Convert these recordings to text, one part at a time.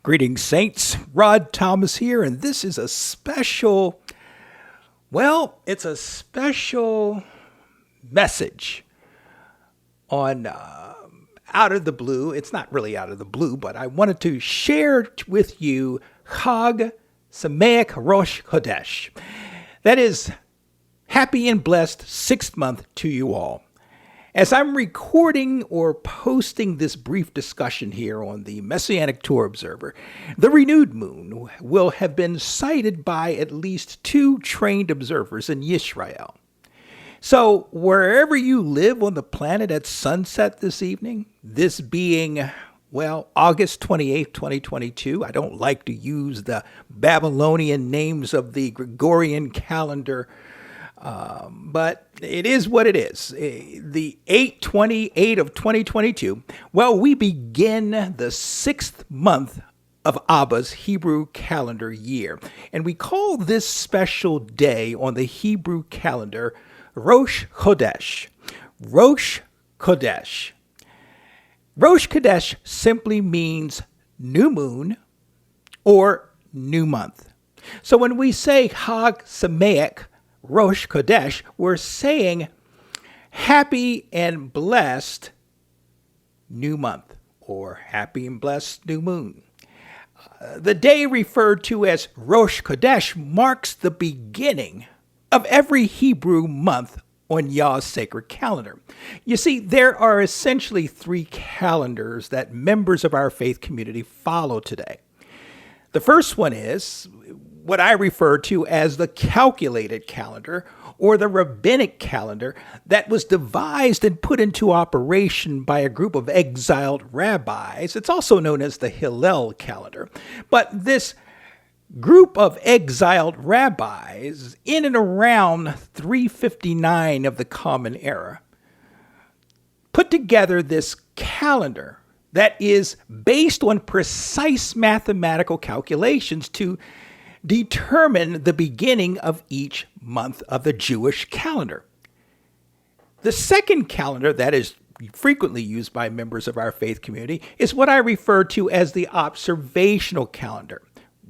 Greetings, saints. Rod Thomas here, and this is a special, it's a special message on out of the blue. It's not really out of the blue, but I wanted to share with you Chag Semeach Rosh Chodesh. That is, happy and blessed sixth month to you all. As I'm recording or posting this brief discussion here on the Messianic Tour Observer, the renewed moon will have been sighted by at least 2 trained observers in Isra'el. So wherever you live on the planet at sunset this evening, this being, August 28th, 2022, I don't like to use the Babylonian names of the Gregorian calendar, but it is what it is. The 8/28 of 2022, we begin the 6th month of Abba's Hebrew calendar year. And we call this special day on the Hebrew calendar Rosh Chodesh. Rosh Chodesh. Rosh Chodesh simply means new moon or new month. So when we say Chag Semeach Rosh Chodesh, we're saying happy and blessed new month or happy and blessed new moon. The day referred to as Rosh Chodesh marks the beginning of every Hebrew month on Yah's sacred calendar. You see, there are essentially 3 calendars that members of our faith community follow today. The first one is what I refer to as the calculated calendar, or the rabbinic calendar that was devised and put into operation by a group of exiled rabbis. It's also known as the Hillel calendar. But this group of exiled rabbis, in and around 359 of the Common Era, put together this calendar that is based on precise mathematical calculations to determine the beginning of each month of the Jewish calendar. The second calendar that is frequently used by members of our faith community is what I refer to as the observational calendar,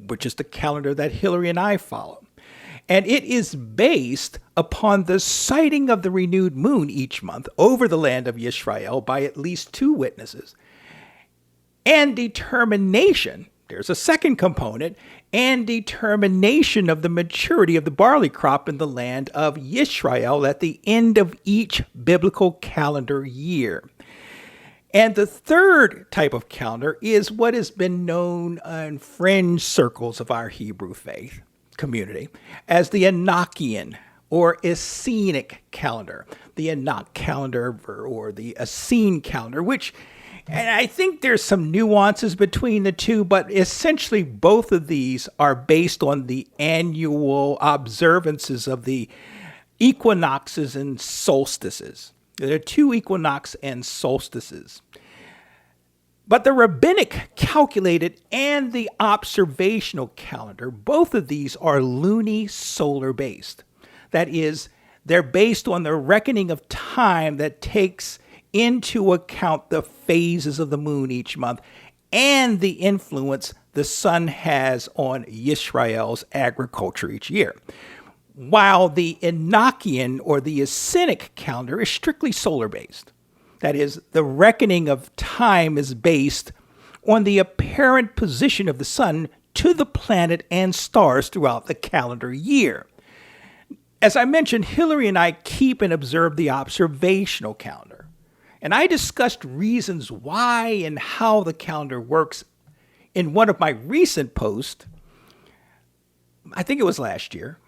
which is the calendar that Hillary and I follow. And it is based upon the sighting of the renewed moon each month over the land of Israel by at least 2 witnesses, and determination, there's a second component, and determination of the maturity of the barley crop in the land of Israel at the end of each biblical calendar year. And the third type of calendar is what has been known in fringe circles of our Hebrew faith community as the Enochian or Essenic calendar, the Enoch calendar or the Essene calendar, which, and I think there's some nuances between the two, but essentially both of these are based on the annual observances of the equinoxes and solstices. There are 2 equinox and solstices. But the rabbinic calculated and the observational calendar, both of these are luni-solar based. That is, they're based on the reckoning of time that takes into account the phases of the moon each month and the influence the sun has on Israel's agriculture each year. While the Enochian or the Essenic calendar is strictly solar-based. That is, the reckoning of time is based on the apparent position of the sun to the planet and stars throughout the calendar year. As I mentioned, Hillary and I keep and observe the observational calendar. And I discussed reasons why and how the calendar works in one of my recent posts, I think it was last year,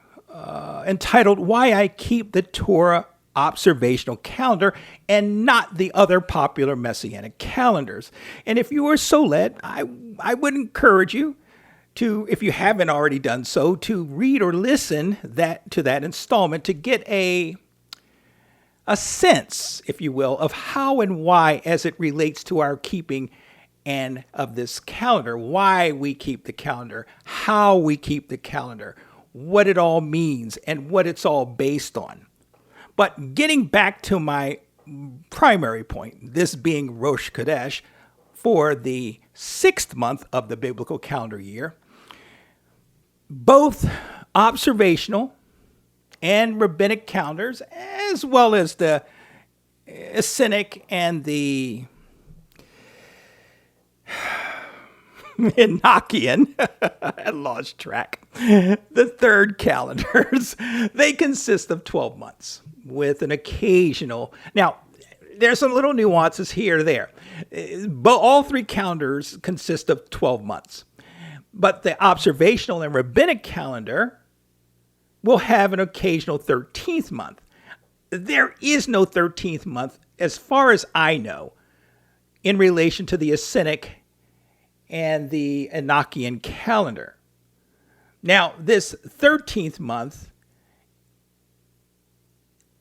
entitled Why I Keep the Torah Observational Calendar and Not the Other Popular Messianic Calendars. And if you are so led, I would encourage you to, if you haven't already done so, to read or listen to that installment to get a sense, if you will, of how and why as it relates to our keeping and of this calendar, why we keep the calendar, how we keep the calendar, what it all means, and what it's all based on. But getting back to my primary point, this being Rosh Chodesh for the 6th month of the biblical calendar year. Both observational and rabbinic calendars, as well as the Essenic and the Enochian, I lost track, the third calendars, they consist of 12 months with an occasional. Now, there's some little nuances here or there, but all three calendars consist of 12 months. But the observational and rabbinic calendar will have an occasional 13th month. There is no 13th month, as far as I know, in relation to the Essenic and the Enochian calendar. Now, this 13th month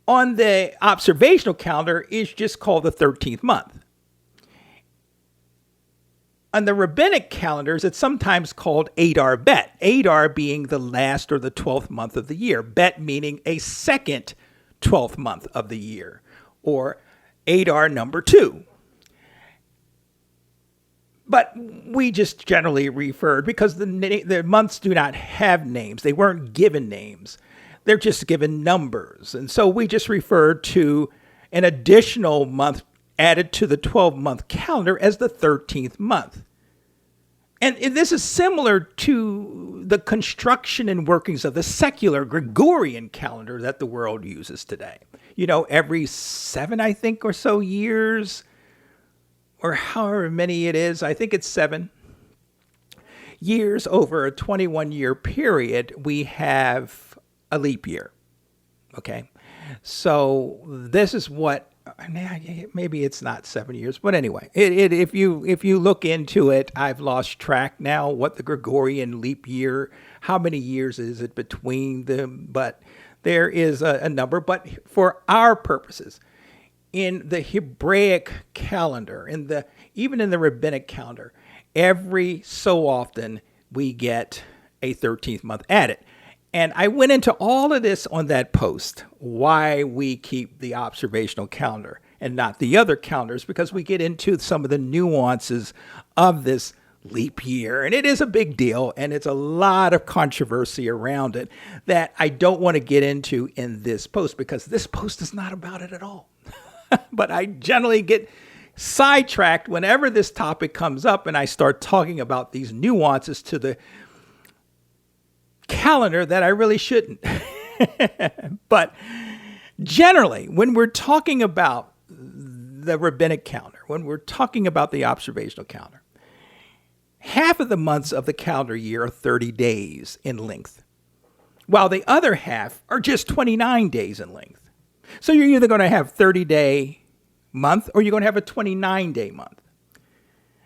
on the observational calendar is just called the 13th month. On the rabbinic calendars, it's sometimes called Adar Bet. Adar being the last or the 12th month of the year. Bet meaning a second 12th month of the year, or Adar number 2. But we just generally referred, because the months do not have names. They weren't given names. They're just given numbers. And so we just referred to an additional month added to the 12-month calendar as the 13th month. And this is similar to the construction and workings of the secular Gregorian calendar that the world uses today. You know, every 7, I think, or so years, or however many it is, I think it's 7 years over a 21-year period, we have a leap year. Okay, so this is what, maybe it's not 7 years, but anyway, if you look into it, I've lost track now what the Gregorian leap year, how many years is it between them, but there is a number. But for our purposes, in the Hebraic calendar, even in the rabbinic calendar, every so often we get a 13th month added. And I went into all of this on that post, why we keep the observational calendar and not the other calendars, because we get into some of the nuances of this leap year. And it is a big deal, and it's a lot of controversy around it that I don't want to get into in this post, because this post is not about it at all. But I generally get sidetracked whenever this topic comes up and I start talking about these nuances to the calendar that I really shouldn't. But generally, when we're talking about the rabbinic calendar, when we're talking about the observational calendar, half of the months of the calendar year are 30 days in length, while the other half are just 29 days in length. So you're either going to have a 30-day month or you're going to have a 29-day month.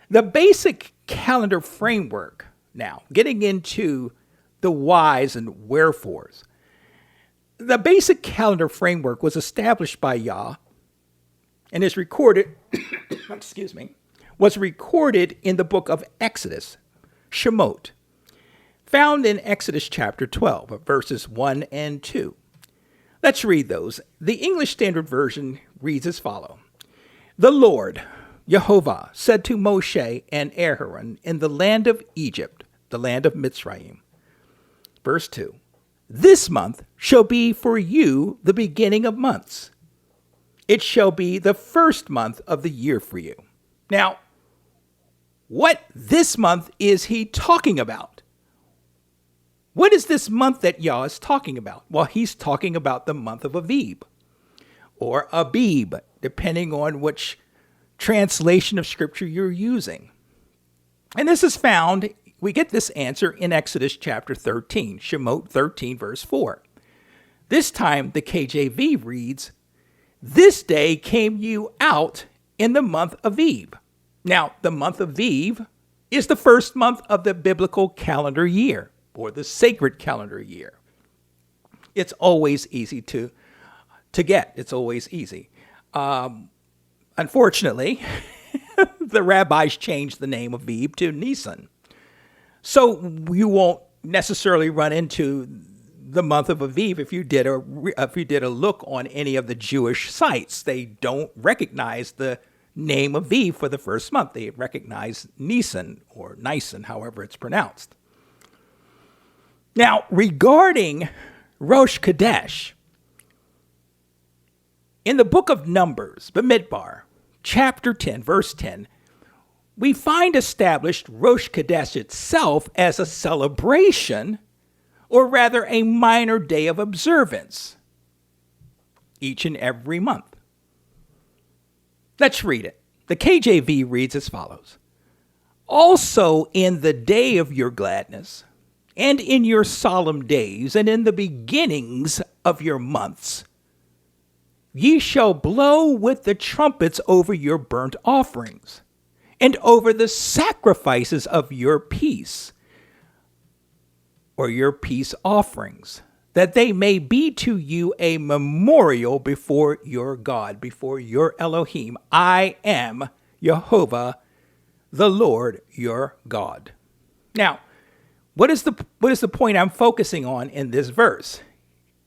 The basic calendar framework, now, getting into the whys and wherefores. The basic calendar framework was established by Yah and is recorded, was recorded in the book of Exodus, Shemot, found in Exodus chapter 12, verses 1 and 2. Let's read those. The English Standard Version reads as follows. The Lord, Jehovah, said to Moshe and Aaron in the land of Egypt, the land of Mitzrayim. Verse 2, this month shall be for you the beginning of months. It shall be the first month of the year for you. Now, what this month is he talking about? What is this month that Yah is talking about? Well, he's talking about the month of Aviv, or Abib, depending on which translation of Scripture you're using. And this is found, we get this answer in Exodus chapter 13, Shemot 13, verse 4. This time, the KJV reads, this day came you out in the month of Aviv. Now, the month of Aviv is the first month of the biblical calendar year, or the sacred calendar year. It's always easy to get. It's always easy. Unfortunately, the rabbis changed the name of Aviv to Nisan. So you won't necessarily run into the month of Aviv if you did a look on any of the Jewish sites. They don't recognize the name of Aviv for the first month. They recognize Nisan or Nisan, however it's pronounced. Now, regarding Rosh Chodesh, in the book of Numbers, Bamidbar, chapter 10, verse 10, we find established Rosh Chodesh itself as a celebration, or rather a minor day of observance, each and every month. Let's read it. The KJV reads as follows. Also in the day of your gladness, and in your solemn days, and in the beginnings of your months, ye shall blow with the trumpets over your burnt offerings, and over the sacrifices of your peace, or your peace offerings, that they may be to you a memorial before your God, before your Elohim. I am Jehovah, the Lord your God. Now, what is the point I'm focusing on in this verse?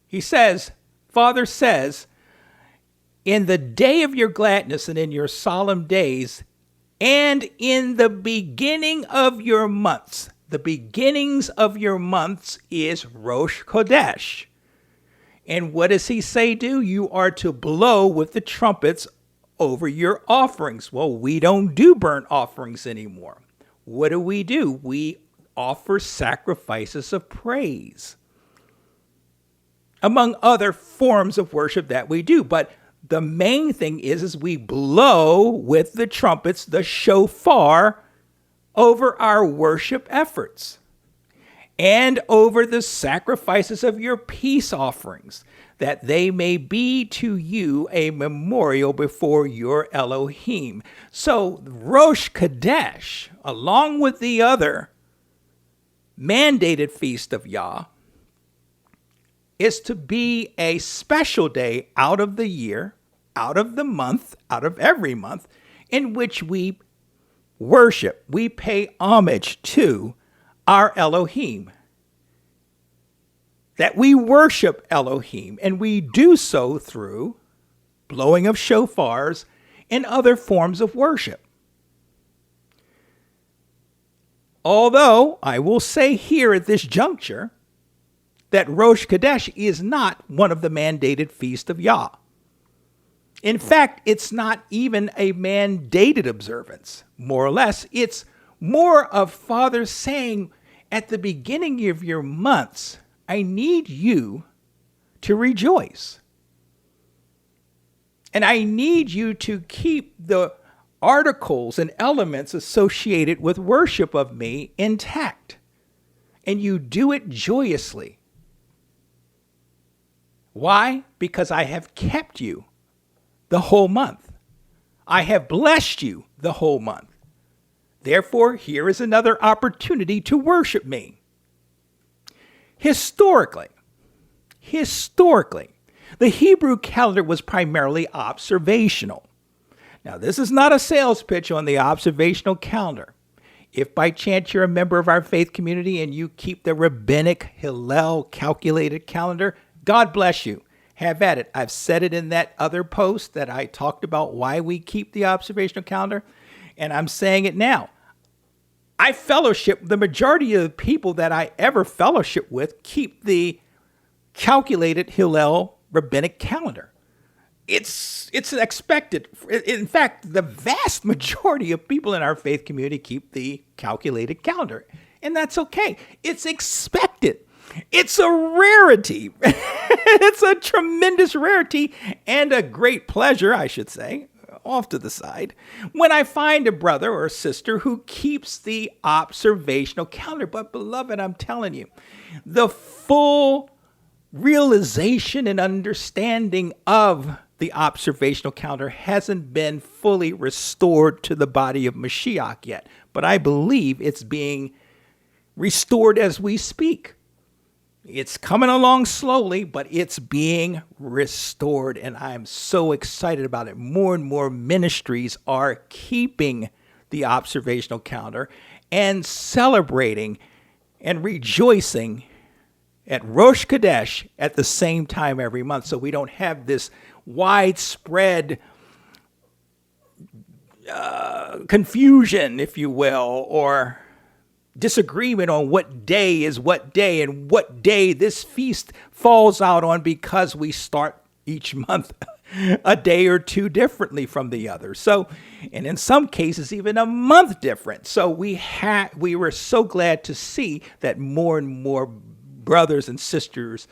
He says, Father says, in the day of your gladness and in your solemn days, and in the beginning of your months. The beginnings of your months is Rosh Chodesh. And what does he say do? You are to blow with the trumpets over your offerings. Well, we don't do burnt offerings anymore. What do? We offer sacrifices of praise, among other forms of worship that we do. But the main thing is we blow with the trumpets, the shofar, over our worship efforts and over the sacrifices of your peace offerings, that they may be to you a memorial before your Elohim. So Rosh Chodesh, along with the other mandated feast of Yah, is to be a special day out of the year, out of the month, out of every month, in which we worship, we pay homage to our Elohim. That we worship Elohim, and we do so through blowing of shofars and other forms of worship. Although I will say here at this juncture that Rosh Chodesh is not one of the mandated feasts of Yah. In fact, it's not even a mandated observance. More or less, it's more of Father saying at the beginning of your months, I need you to rejoice. And I need you to keep the articles and elements associated with worship of me intact. And you do it joyously. Why? Because I have kept you the whole month. I have blessed you the whole month. Therefore, here is another opportunity to worship me. Historically, the Hebrew calendar was primarily observational. Now, this is not a sales pitch on the observational calendar. If by chance you're a member of our faith community and you keep the rabbinic Hillel calculated calendar, God bless you. Have at it. I've said it in that other post that I talked about why we keep the observational calendar, and I'm saying it now. I fellowship, the majority of the people that I ever fellowship with keep the calculated Hillel rabbinic calendar. It's expected. In fact, the vast majority of people in our faith community keep the calculated calendar, and that's okay. It's expected. It's a rarity. It's a tremendous rarity and a great pleasure, I should say, off to the side, when I find a brother or a sister who keeps the observational calendar. But beloved, I'm telling you, the full realization and understanding of the observational calendar hasn't been fully restored to the body of Mashiach yet. But I believe it's being restored as we speak. It's coming along slowly, but it's being restored, and I'm so excited about it. More and more ministries are keeping the observational calendar and celebrating and rejoicing at Rosh Chodesh at the same time every month, so we don't have this widespread confusion, if you will, or disagreement on what day is what day and what day this feast falls out on, because we start each month a day or two differently from the other. So, and in some cases, even a month different. So we were so glad to see that more and more brothers and sisters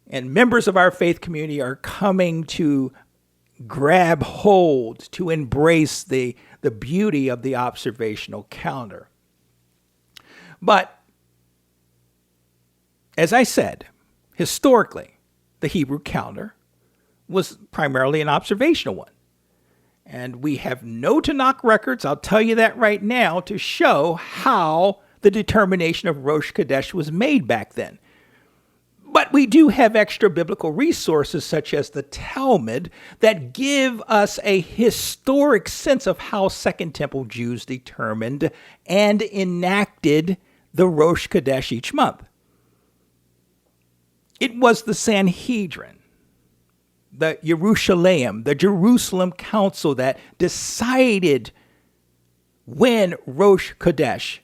and members of our faith community are coming to grab hold, to embrace the beauty of the observational calendar. But as I said, historically, the Hebrew calendar was primarily an observational one. And we have no Tanakh records, I'll tell you that right now, to show how the determination of Rosh Chodesh was made back then. But we do have extra biblical resources such as the Talmud that give us a historic sense of how Second Temple Jews determined and enacted the Rosh Chodesh each month. It was the Sanhedrin, the Jerusalem Council, that decided when Rosh Chodesh,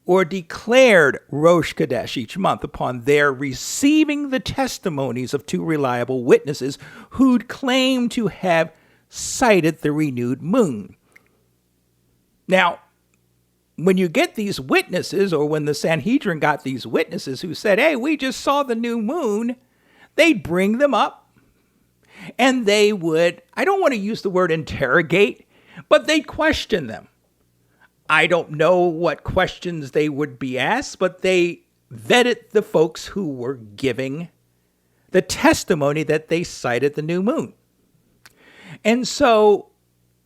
or declared Rosh Chodesh each month upon their receiving the testimonies of two reliable witnesses who'd claimed to have sighted the renewed moon. Now, when you get these witnesses, or when the Sanhedrin got these witnesses who said, hey, we just saw the new moon, they'd bring them up and they would, I don't want to use the word interrogate, but they'd question them. I don't know what questions they would be asked, but they vetted the folks who were giving the testimony that they sighted the new moon. And so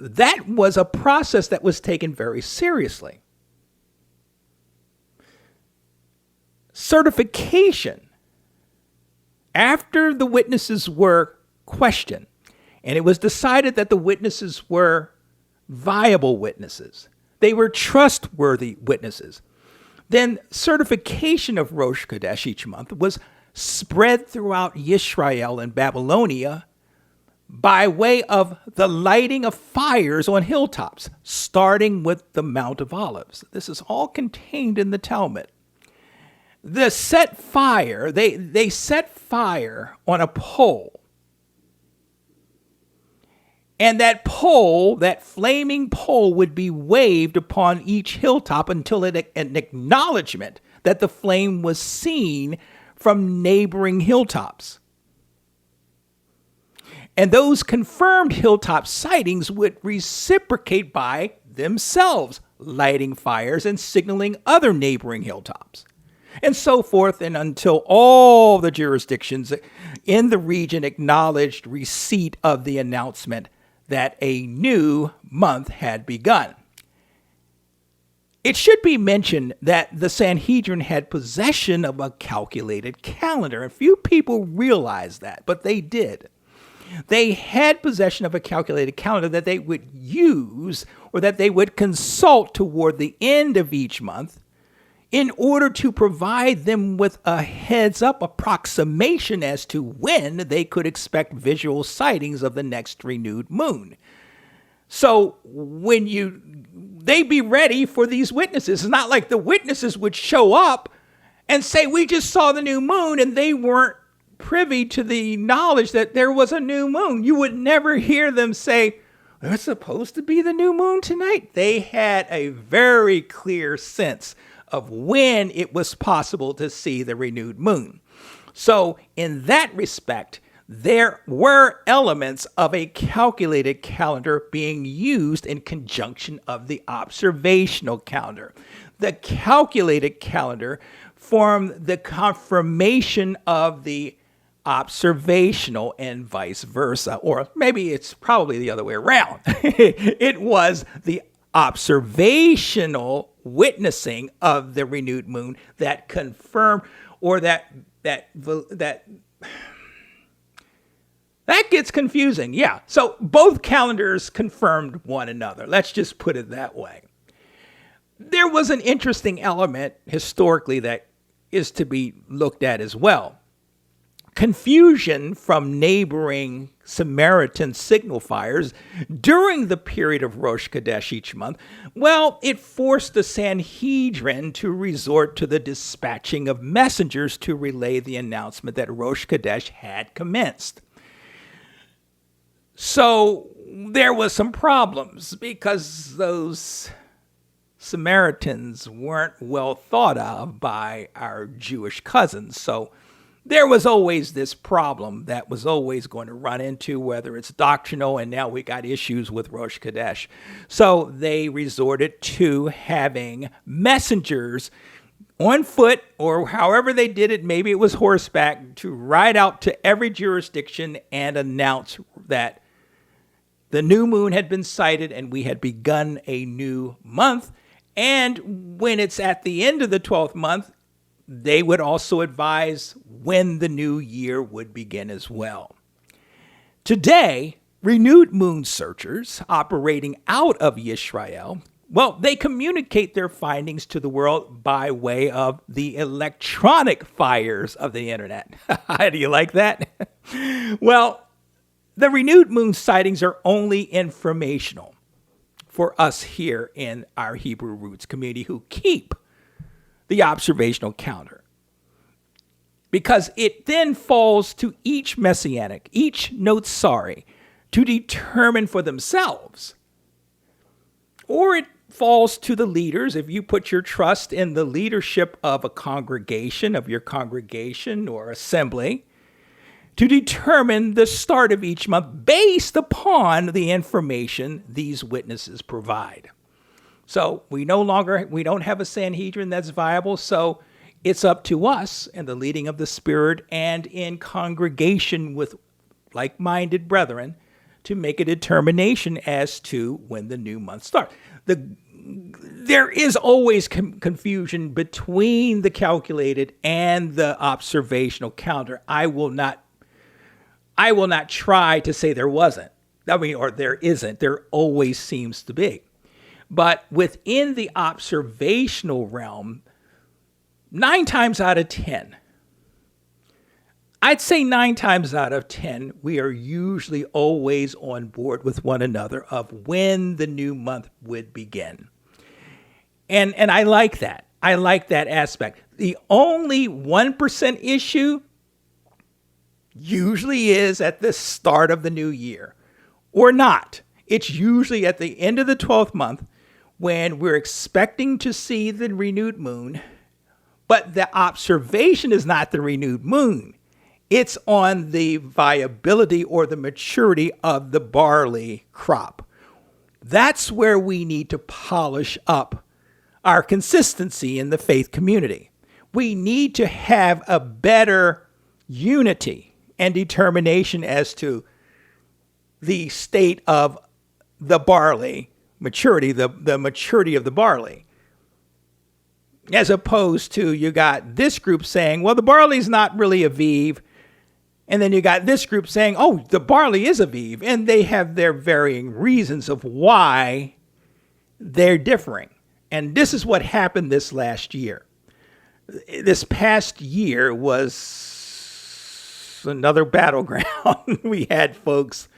that was a process that was taken very seriously. Certification. After the witnesses were questioned, and it was decided that the witnesses were viable witnesses, they were trustworthy witnesses, then certification of Rosh Chodesh each month was spread throughout Isra'el and Babylonia by way of the lighting of fires on hilltops, starting with the Mount of Olives. This is all contained in the Talmud. They set fire on a pole. And that pole, that flaming pole, would be waved upon each hilltop until an acknowledgement that the flame was seen from neighboring hilltops. And those confirmed hilltop sightings would reciprocate by themselves, lighting fires and signaling other neighboring hilltops, and so forth, and until all the jurisdictions in the region acknowledged receipt of the announcement that a new month had begun. It should be mentioned that the Sanhedrin had possession of a calculated calendar. And few people realize that, but they did. They had possession of a calculated calendar that they would use, or that they would consult toward the end of each month, in order to provide them with a heads-up approximation as to when they could expect visual sightings of the next renewed moon. So they'd be ready for these witnesses. It's not like the witnesses would show up and say, we just saw the new moon, and they weren't privy to the knowledge that there was a new moon. You would never hear them say, there's supposed to be the new moon tonight. They had a very clear sense of when it was possible to see the renewed moon. So in that respect, there were elements of a calculated calendar being used in conjunction of the observational calendar. The calculated calendar formed the confirmation of the observational, and vice versa. Or maybe it's probably the other way around. It was the observational witnessing of the renewed moon that confirmed, or that gets confusing. Yeah. So both calendars confirmed one another. Let's just put it that way. There was an interesting element historically that is to be looked at as well. confusion from neighboring Samaritan signal fires during the period of Rosh Chodesh each month, well, it forced the Sanhedrin to resort to the dispatching of messengers to relay the announcement that Rosh Chodesh had commenced. So there was some problems because those Samaritans weren't well thought of by our Jewish cousins. So there was always this problem that was always going to run into, whether it's doctrinal, and now we got issues with Rosh Chodesh. So they resorted to having messengers on foot, or however they did it, maybe it was horseback, to ride out to every jurisdiction and announce that the new moon had been sighted and we had begun a new month. And when it's at the end of the 12th month, they would also advise when the new year would begin as well. Today, renewed moon searchers operating out of Isra'el, well, they communicate their findings to the world by way of the electronic fires of the internet. How do you like that? Well, the renewed moon sightings are only informational for us here in our Hebrew Roots community who keep the observational calendar, because it then falls to each messianic, each notzari, to determine for themselves, or it falls to the leaders, if you put your trust in the leadership of a congregation, of your congregation or assembly, to determine the start of each month based upon the information these witnesses provide. So we don't have a Sanhedrin that's viable, so it's up to us in the leading of the Spirit and in congregation with like-minded brethren to make a determination as to when the new month starts. There is always confusion between the calculated and the observational calendar. I will not try to say there wasn't. Or there isn't. There always seems to be. But within the observational realm, 9 times out of 10, I'd say 9 times out of 10, we are usually always on board with one another of when the new month would begin. And I like that. I like that aspect. The only 1% issue usually is at the start of the new year, or not. It's usually at the end of the 12th month when we're expecting to see the renewed moon, but the observation is not the renewed moon. It's on the viability or the maturity of the barley crop. That's where we need to polish up our consistency in the faith community. We need to have a better unity and determination as to the state of the barley maturity, the maturity of the barley. As opposed to, you got this group saying, well, the barley's not really Aviv. And then you got this group saying, oh, the barley is Aviv. And they have their varying reasons of why they're differing. And this is what happened this last year. This past year was another battleground. We had folks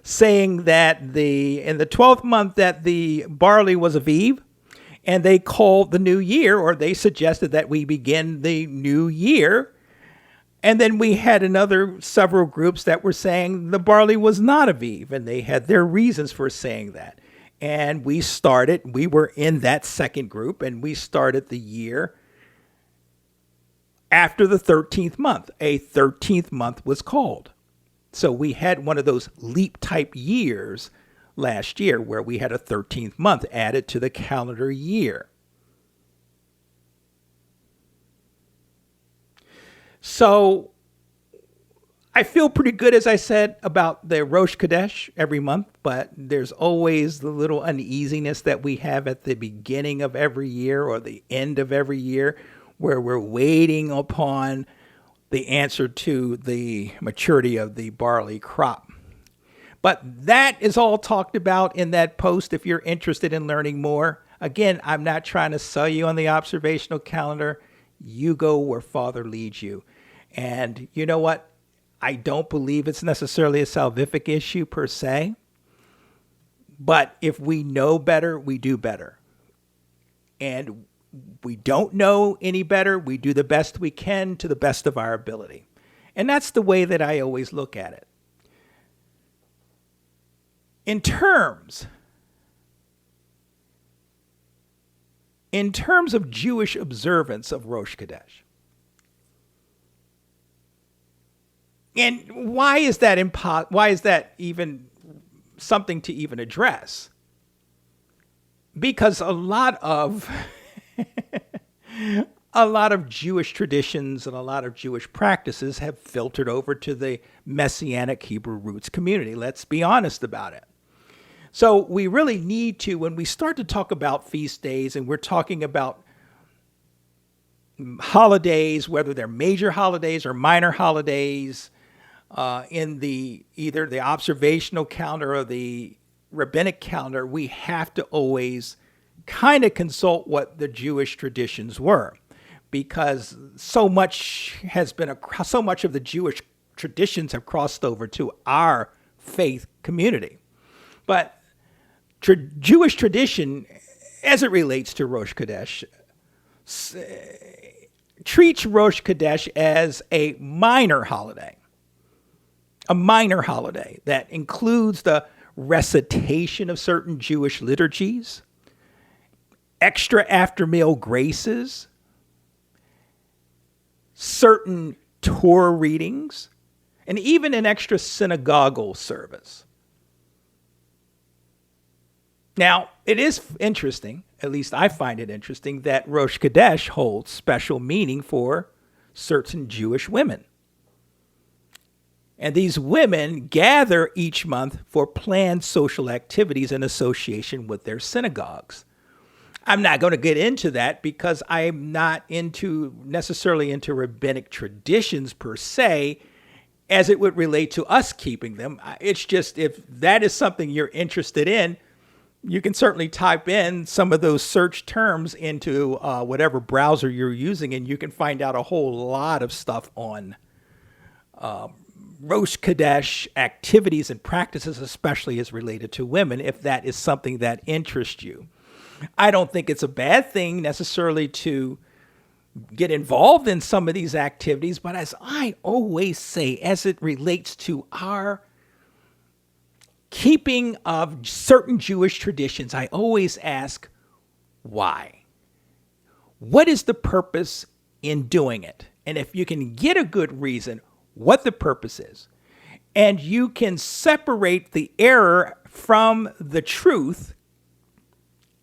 saying that in the 12th month that the barley was Aviv, and they called the new year, or they suggested that we begin the new year. And then we had several groups that were saying the barley was not Aviv, and they had their reasons for saying that. And we were in that second group, and we started the year after the 13th month. A 13th month was called. So we had one of those leap type years last year where we had a 13th month added to the calendar year. So I feel pretty good, as I said, about the Rosh Chodesh every month, but there's always the little uneasiness that we have at the beginning of every year or the end of every year, where we're waiting upon the answer to the maturity of the barley crop. But that is all talked about in that post if you're interested in learning more. Again, I'm not trying to sell you on the observational calendar. You go where Father leads you. And you know what? I don't believe it's necessarily a salvific issue per se. But if we know better, we do better. And we don't know any better, we do the best we can to the best of our ability. And that's the way that I always look at it. In terms of Jewish observance of Rosh Chodesh, and why is that even something to even address? Because a lot of Jewish traditions and a lot of Jewish practices have filtered over to the Messianic Hebrew roots community. Let's be honest about it. So we really need to, when we start to talk about feast days and we're talking about holidays, whether they're major holidays or minor holidays, in either the observational calendar or the rabbinic calendar, we have to always kind of consult what the Jewish traditions were, because so much of the Jewish traditions have crossed over to our faith community. But Jewish tradition, as it relates to Rosh Chodesh, treats Rosh Chodesh as a minor holiday that includes the recitation of certain Jewish liturgies, extra after-meal graces, certain Torah readings, and even an extra synagogal service. Now, it is interesting, at least I find it interesting, that Rosh Chodesh holds special meaning for certain Jewish women. And these women gather each month for planned social activities in association with their synagogues. I'm not going to get into that because I'm not necessarily into rabbinic traditions per se, as it would relate to us keeping them. It's just, if that is something you're interested in, you can certainly type in some of those search terms into whatever browser you're using, and you can find out a whole lot of stuff on Rosh Chodesh activities and practices, especially as related to women, if that is something that interests you. I don't think it's a bad thing necessarily to get involved in some of these activities, but as I always say, as it relates to our keeping of certain Jewish traditions, I always ask, why? What is the purpose in doing it? And if you can get a good reason what the purpose is, and you can separate the error from the truth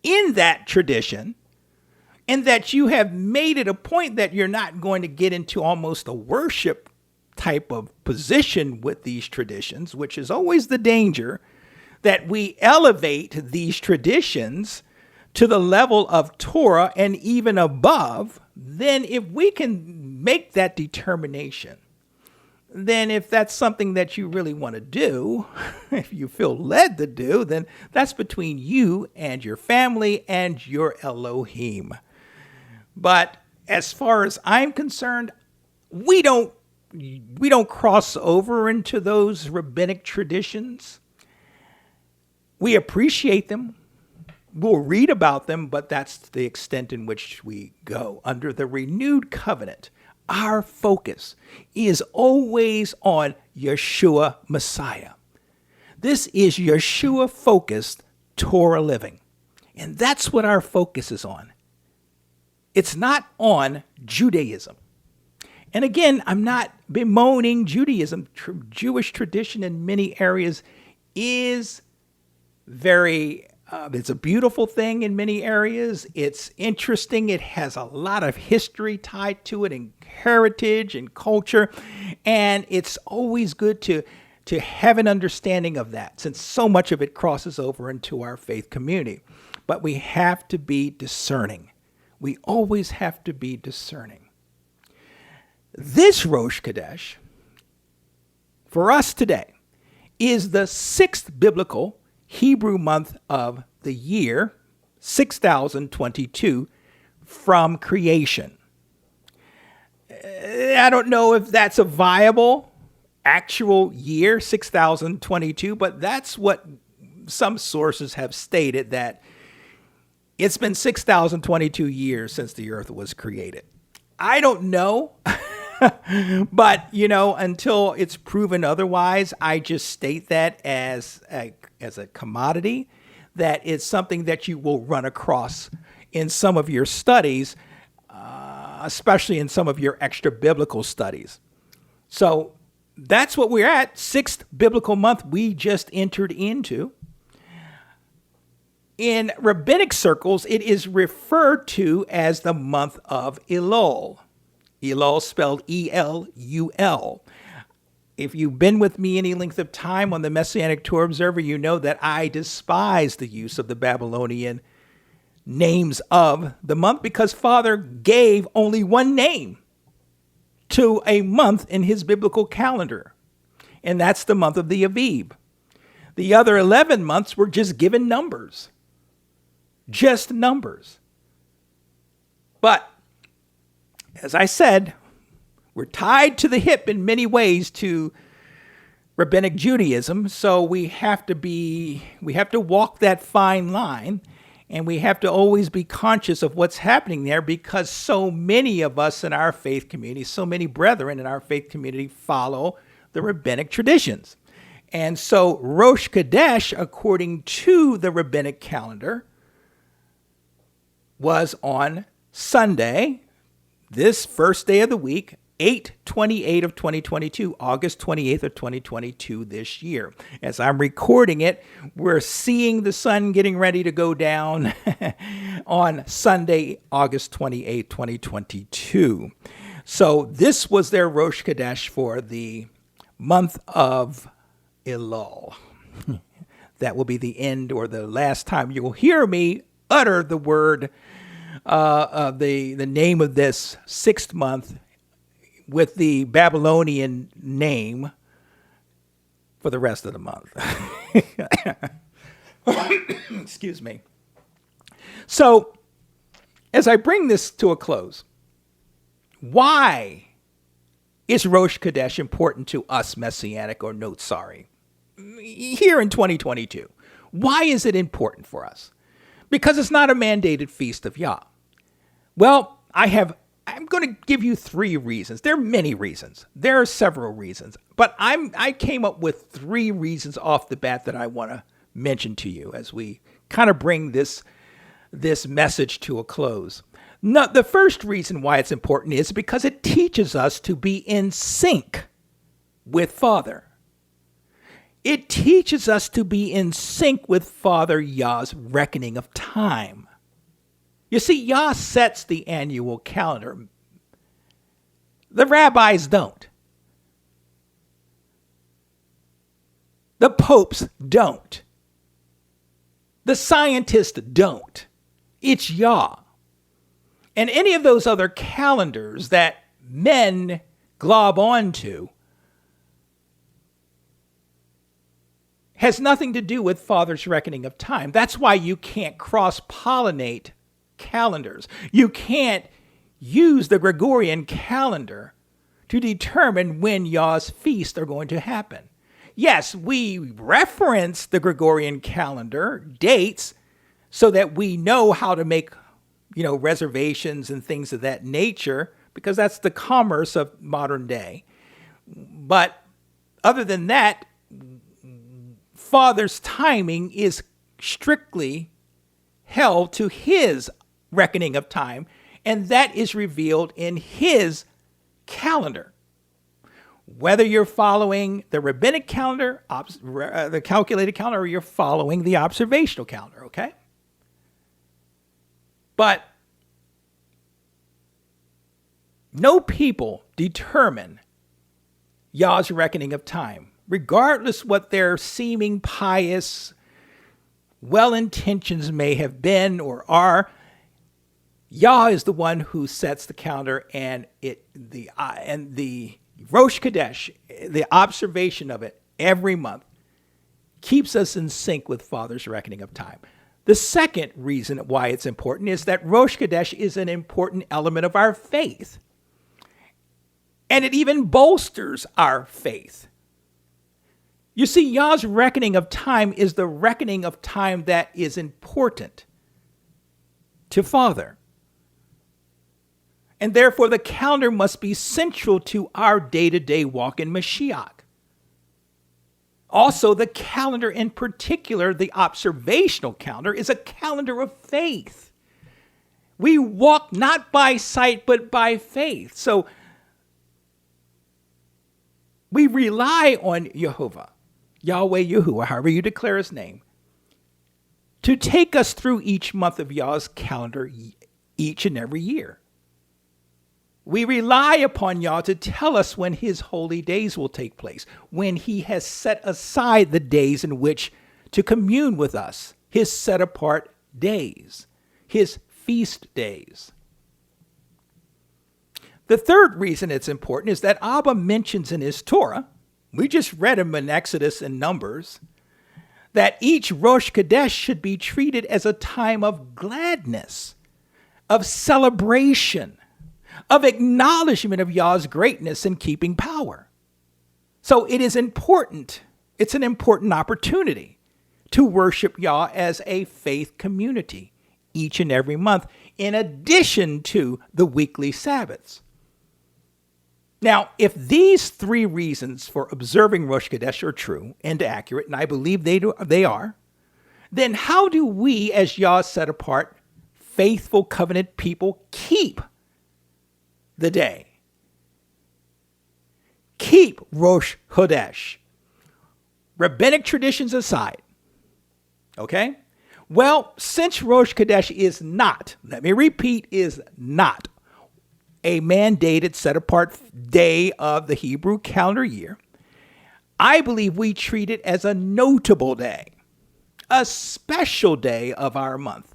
in that tradition, and that you have made it a point that you're not going to get into almost a worship type of position with these traditions, which is always the danger, that we elevate these traditions to the level of Torah and even above. Then if we can make that determination, then if that's something that you really want to do, if you feel led to do, then that's between you and your family and your Elohim. But as far as I'm concerned, we don't cross over into those rabbinic traditions. We appreciate them. We'll read about them, but that's the extent in which we go. Under the renewed covenant, our focus is always on Yeshua Messiah. This is Yeshua-focused Torah living. And that's what our focus is on. It's not on Judaism. And again, I'm not bemoaning Judaism. Jewish tradition in many areas is it's a beautiful thing in many areas. It's interesting. It has a lot of history tied to it, and heritage and culture. And it's always good to have an understanding of that, since so much of it crosses over into our faith community. But we have to be discerning. We always have to be discerning. This Rosh Chodesh, for us today, is the 6th biblical Hebrew month of the year, 6022, from creation. I don't know if that's a viable actual year, 6,022, but that's what some sources have stated, that it's been 6,022 years since the earth was created. I don't know, but, until it's proven otherwise, I just state that as a commodity, that it's something that you will run across in some of your studies, especially in some of your extra biblical studies. So that's what we're at, 6th biblical month we just entered into. In rabbinic circles, it is referred to as the month of Elul. Elul spelled E-L-U-L. If you've been with me any length of time on the Messianic Torah Observer, you know that I despise the use of the Babylonian names of the month, because Father gave only one name to a month in his biblical calendar, and that's the month of the Aviv. The other 11 months were just given numbers. Just numbers. But, as I said, we're tied to the hip in many ways to Rabbinic Judaism, so we have to walk that fine line, and we have to always be conscious of what's happening there, because so many of us in our faith community, so many brethren in our faith community follow the rabbinic traditions. And so Rosh Chodesh, according to the rabbinic calendar, was on Sunday, this first day of the week, 8/28 of 2022, August 28th of 2022 this year. As I'm recording it, we're seeing the sun getting ready to go down on Sunday, August 28th, 2022. So this was their Rosh Chodesh for the month of Elul. That will be the end, or the last time you will hear me utter the word, the name of this 6th month with the Babylonian name for the rest of the month. Excuse me. So, as I bring this to a close, why is Rosh Chodesh important to us Messianic or Notzari here in 2022? Why is it important for us? Because it's not a mandated feast of Yah. Well, I'm going to give you 3 reasons. There are many reasons. There are several reasons. But I came up with 3 reasons off the bat that I want to mention to you as we kind of bring this message to a close. Now, the first reason why it's important is because it teaches us to be in sync with Father. It teaches us to be in sync with Father Yah's reckoning of time. You see, Yah sets the annual calendar. The rabbis don't. The popes don't. The scientists don't. It's Yah. And any of those other calendars that men glob onto has nothing to do with Father's reckoning of time. That's why you can't cross-pollinate calendars. You can't use the Gregorian calendar to determine when Yah's feasts are going to happen. Yes, we reference the Gregorian calendar dates so that we know how to make, reservations and things of that nature, because that's the commerce of modern day. But other than that, Father's timing is strictly held to his reckoning of time, and that is revealed in his calendar. Whether you're following the rabbinic calendar, the calculated calendar, or you're following the observational calendar, okay? But no people determine Yah's reckoning of time, regardless what their seeming pious well-intentions may have been or are. Yah is the one who sets the calendar, and the Rosh Chodesh, the observation of it every month, keeps us in sync with Father's reckoning of time. The second reason why it's important is that Rosh Chodesh is an important element of our faith. And it even bolsters our faith. You see, Yah's reckoning of time is the reckoning of time that is important to Father. And therefore, the calendar must be central to our day-to-day walk in Mashiach. Also, the calendar in particular, the observational calendar, is a calendar of faith. We walk not by sight, but by faith. So we rely on Yehovah, Yahweh Yahuwah, however you declare his name, to take us through each month of Yah's calendar each and every year. We rely upon Yah to tell us when his holy days will take place, when he has set aside the days in which to commune with us, his set apart days, his feast days. The third reason it's important is that Abba mentions in his Torah, we just read him in Exodus and Numbers, that each Rosh Chodesh should be treated as a time of gladness, of celebration, of acknowledgement of Yah's greatness and keeping power. So it is important. It's an important opportunity to worship Yah as a faith community each and every month, in addition to the weekly Sabbaths. Now, if these three reasons for observing Rosh Chodesh are true and accurate, and I believe they are, then how do we, as Yah's set apart, faithful covenant people, keep the day? Keep Rosh Chodesh. Rabbinic traditions aside. Okay? Well, since Rosh Chodesh is not, let me repeat, is not a mandated set apart day of the Hebrew calendar year, I believe we treat it as a notable day, a special day of our month.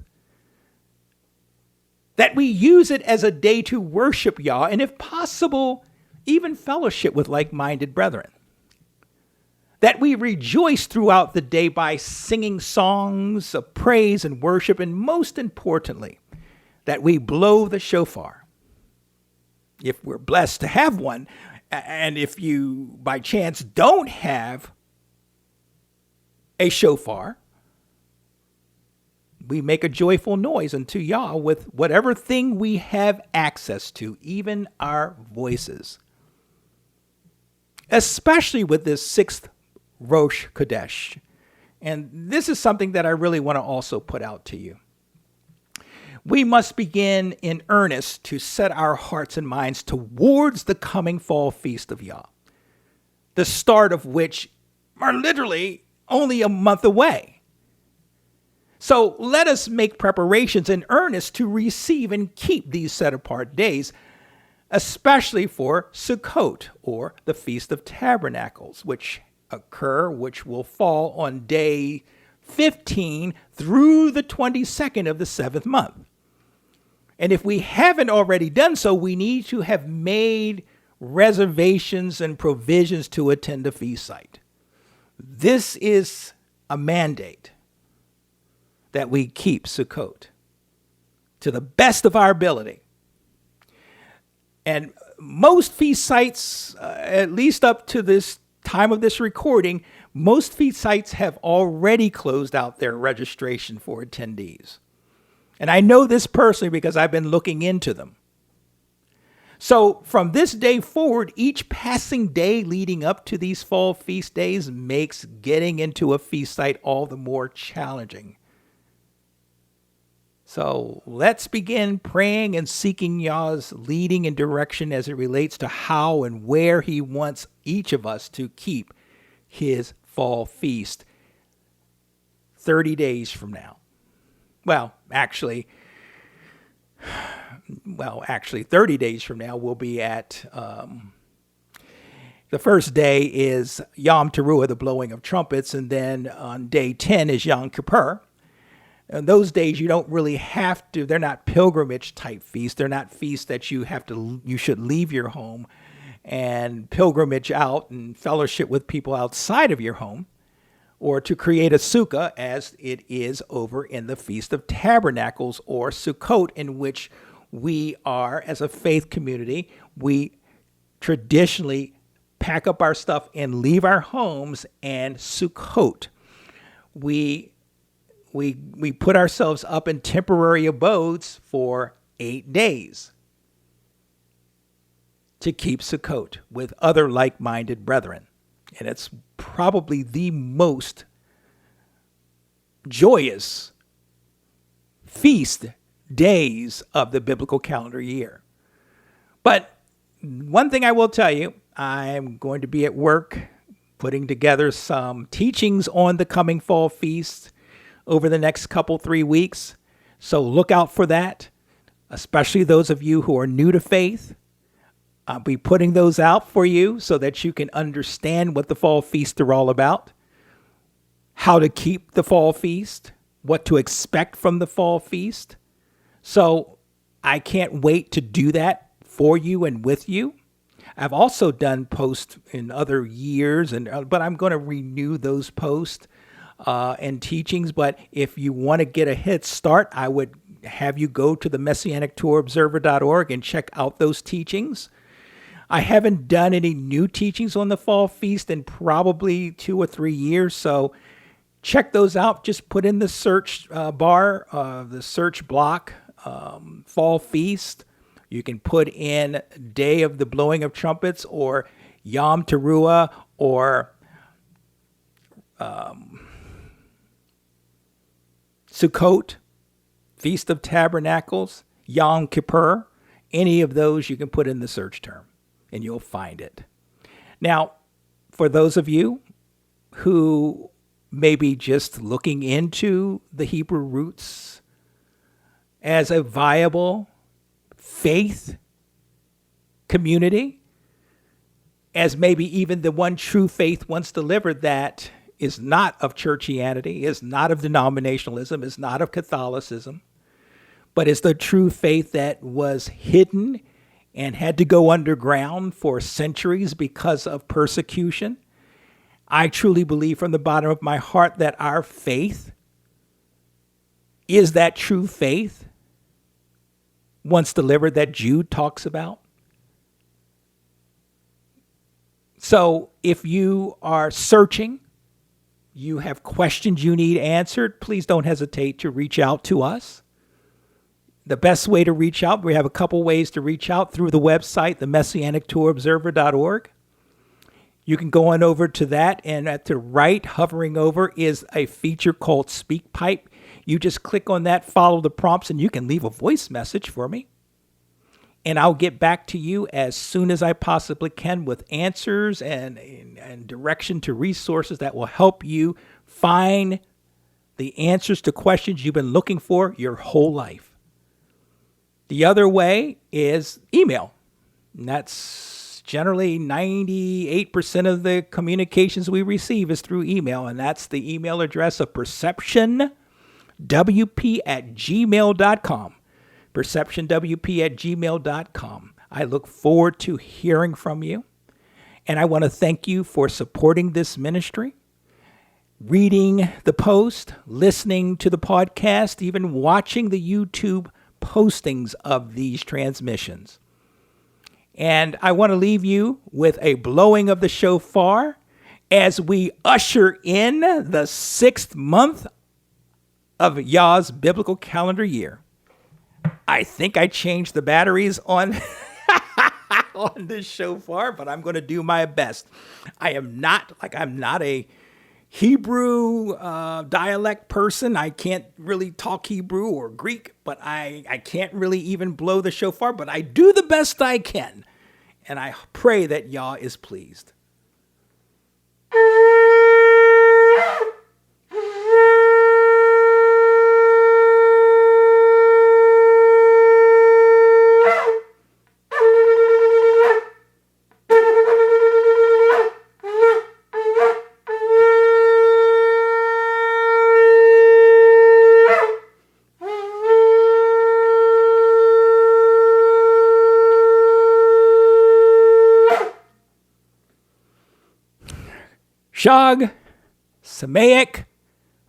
That we use it as a day to worship Yah and, if possible, even fellowship with like-minded brethren. That we rejoice throughout the day by singing songs of praise and worship, and most importantly, that we blow the shofar. If we're blessed to have one, and if you by chance don't have a shofar, we make a joyful noise unto Yah with whatever thing we have access to, even our voices. Especially with this sixth Rosh Chodesh. And this is something that I really want to also put out to you. We must begin in earnest to set our hearts and minds towards the coming fall feast of Yah, the start of which are literally only a month away. So let us make preparations in earnest to receive and keep these set-apart days, especially for Sukkot, or the Feast of Tabernacles, which will fall on day 15 through the 22nd of the 7th month. And if we haven't already done so, we need to have made reservations and provisions to attend the feast site. This is a mandate that we keep Sukkot to the best of our ability. And most feast sites, at least up to this time of this recording, most feast sites have already closed out their registration for attendees. And I know this personally because I've been looking into them. So from this day forward, each passing day leading up to these fall feast days makes getting into a feast site all the more challenging. So let's begin praying and seeking Yah's leading and direction as it relates to how and where he wants each of us to keep his fall feast 30 days from now. Well, actually 30 days from now, we'll be at, the first day is Yom Teruah, the blowing of trumpets, and then on day 10 is Yom Kippur. And those days you don't really have to, they're not pilgrimage type feasts. They're not feasts that you should leave your home and pilgrimage out and fellowship with people outside of your home, or to create a sukkah as it is over in the Feast of Tabernacles, or Sukkot, in which we are, as a faith community, we traditionally pack up our stuff and leave our homes, and Sukkot. We put ourselves up in temporary abodes for 8 days to keep Sukkot with other like-minded brethren. And it's probably the most joyous feast days of the biblical calendar year. But one thing I will tell you, I'm going to be at work putting together some teachings on the coming fall feast over the next 3 weeks. So look out for that, especially those of you who are new to faith. I'll be putting those out for you so that you can understand what the fall feast are all about, how to keep the fall feast, what to expect from the fall feast. So I can't wait to do that for you and with you. I've also done posts in other years, but I'm going to renew those posts and teachings. But if you want to get a head start, I would have you go to the messianic-tour-observer.org and check out those teachings. I haven't done any new teachings on the fall feast in probably 2 or 3 years, so check those out. Just put in the search bar, the search block, fall feast. You can put in Day of the Blowing of Trumpets or Yom Teruah or Sukkot, Feast of Tabernacles, Yom Kippur. Any of those you can put in the search term and you'll find it. Now, for those of you who may be just looking into the Hebrew roots as a viable faith community, as maybe even the one true faith once delivered that is not of churchianity, is not of denominationalism, is not of Catholicism, but is the true faith that was hidden and had to go underground for centuries because of persecution. I truly believe from the bottom of my heart that our faith is that true faith once delivered that Jude talks about. So if you are searching, you have questions you need answered, please don't hesitate to reach out to us. The best way to reach out, we have a couple ways to reach out through the website, the messianic-tour-observer.org. You can go on over to that, and at the right, hovering over, is a feature called SpeakPipe. You just click on that, follow the prompts, and you can leave a voice message for me. And I'll get back to you as soon as I possibly can with answers and direction to resources that will help you find the answers to questions you've been looking for your whole life. The other way is email. And that's generally 98% of the communications we receive is through email. And that's the email address of perceptionwp@gmail.com. perceptionwp@gmail.com. I look forward to hearing from you. And I want to thank you for supporting this ministry, reading the post, listening to the podcast, even watching the YouTube postings of these transmissions. And I want to leave you with a blowing of the shofar as we usher in the 6th month of Yah's biblical calendar year. I think I changed the batteries on on this shofar, but I'm going to do my best. I'm not a Hebrew dialect person. I can't really talk Hebrew or Greek, but I can't really even blow the shofar, but I do the best I can. And I pray that Yah is pleased. Chag Semeach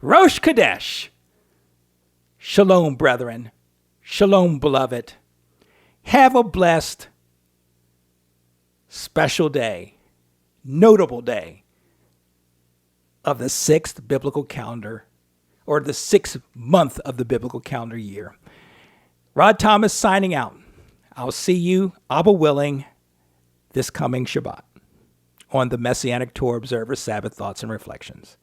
Rosh Chodesh. Shalom, brethren. Shalom, beloved. Have a blessed, special day. notable day of the sixth biblical calendar, or the sixth month of the biblical calendar year. Rod Thomas signing out. I'll see you, Abba willing, this coming Shabbat on the Messianic Torah Observer Sabbath Thoughts and Reflections.